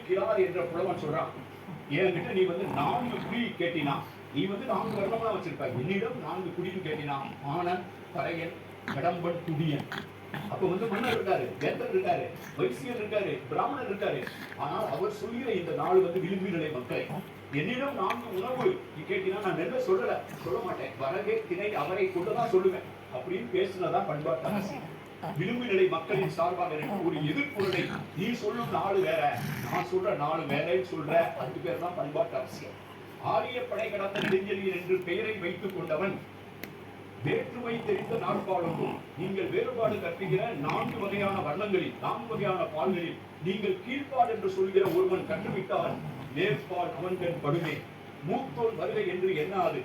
குடிக்கிறார் என்ற புலவன் சொல்றான். என்கிட்ட நீ வந்து 4 குடி கேட்டினா, நீ வந்து 4 வருடம்லாம் வச்சிருப்ப, என்னிடம் 4 குடின்னு கேட்டினா, ஆனன், பறையன், கடம்பன், துடியன். அப்ப வந்து மன்னர் இருக்காரு, வேந்தர் இருக்காரு, வைசியர் இருக்காரு, பிராமணர் இருக்காரு. ஆனால் அவர் சொல்கிற இந்த 4 வந்து விளிம்பு நிலை மக்கள். என்னிடம் 4 உணவு நீ கேட்டினா நான் நெல்ல சொல்ல மாட்டேன், வரகே திணை அவரை கொண்டுதான் சொல்லுவேன் அப்படின்னு பேசுனதான் பண்பாட்டு அரசியல். விளிம்பு நிலை மக்களின் சார்பாக ஒரு எதிர்ப்புரை, நீ சொல்லும் 4 வேற, நான் சொல்ற 4 வேறன்னு சொல்ற, அதுக்கு பேர் தான் பண்பாட்டு அரசியல். ஆரிய படை கடந்த நெடுஞ்செழியன் என்று பெயரை வைத்துக் கொண்டவன் வேற்றுமை தெரிந்த நாட்பாளுக்கும் நீங்கள் வேறுபாடு கற்பிக்கிற 4 வகையான வர்ணங்களில் 4 வகையான பால்களில் நீங்கள் கீழ்ப்பாடு என்று சொல்கிற ஒருவன் கற்றுவிட்டால் நேர்பால் அவன்கண் படுமே. மூத்தோன் வருகை என்று எண்ணாது,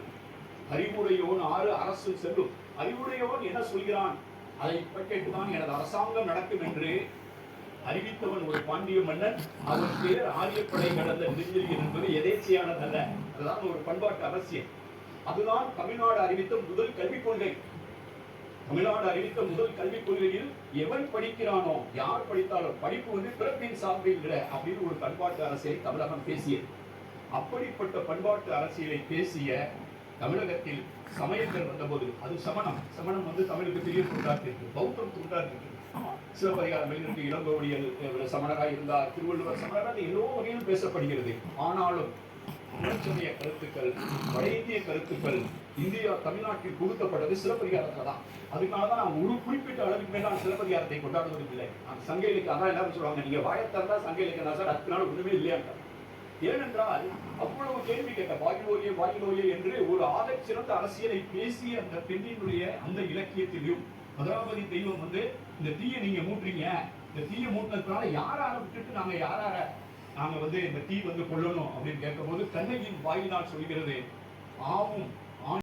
அறிவுடையோன் 6 அரசு செல்லும். அறிவுடையோன் என்ன சொல்கிறான் அதை கேட்டுதான் எனது அரசாங்கம் நடக்கும் என்று அறிவித்தவன் ஒரு பாண்டிய மன்னன். அதன் பேர் ஆரியப்படை கடந்த நெடுஞ்செழியன் என்பது எதேச்சையானதல்ல, அதுதான் ஒரு பண்பாட்டு அரசியல். அதுதான் தமிழ்நாடு அறிவித்த முதல் கல்விக் கொள்கை. தமிழ்நாடு அறிவித்த முதல் கல்விக் கொள்கையில் எவன் படிக்கிறானோ, யார் படித்தாலும் படிப்பு வந்து பிறப்பின் சார்பில் அப்படின்னு ஒரு பண்பாட்டு அரசியலை தமிழகம் பேசியது. அப்படிப்பட்ட பண்பாட்டு அரசியலை பேசிய தமிழகத்தில் சமயங்கள் வந்தபோது, அது சமணம் வந்து தமிழுக்கு பெரிய தொண்டாற்று இருக்கு, பௌத்தம் தொண்டாற்று இருக்கு. சிவபரிகாரம் இருக்கு, இளங்கோவடிகள் சமணராக இருந்தார், திருவள்ளுவர் சமணராக, எல்லோ வகையிலும் பேசப்படுகிறது. ஆனாலும் சமய கருத்துக்கள், வட இந்திய கருத்துக்கள் இந்தியா தமிழ்நாட்டில் புகுத்தப்பட்டது சிலப்பதிகாரத்துல தான். அதனாலதான் நான் ஒரு குறிப்பிட்ட அளவுக்கு மேல நான் சிலப்பதிகாரத்தை கொண்டாடுவது இல்லை. நான் சங்க இலக்கியம் அதான் எல்லாரும் சொல்லுவாங்க, நீங்க வாயத்தார் தான் சங்க இலக்கியம் சார், அதுக்கு நாள் ஒண்ணுமே இல்லையாங்க. ஏனென்றால் அவ்வளவு கேள்வி கேட்ட வாயிலோயே என்று ஒரு ஆக சிறந்த அரசியலை பேசிய அந்த பெண்ணினுடைய அந்த இலக்கியத்திலும் மதுராபதி தெய்வம் வந்து இந்த தீயை நீங்க மூட்டுறீங்க, இந்த தீயை மூட்டினதுனால யாரார விட்டுட்டு நாங்க வந்து இந்த தீ வந்து கொள்ளணும் அப்படின்னு கேட்கும் போது கண்ணகியின் வாயினால் சொல்கிறது, ஆவும்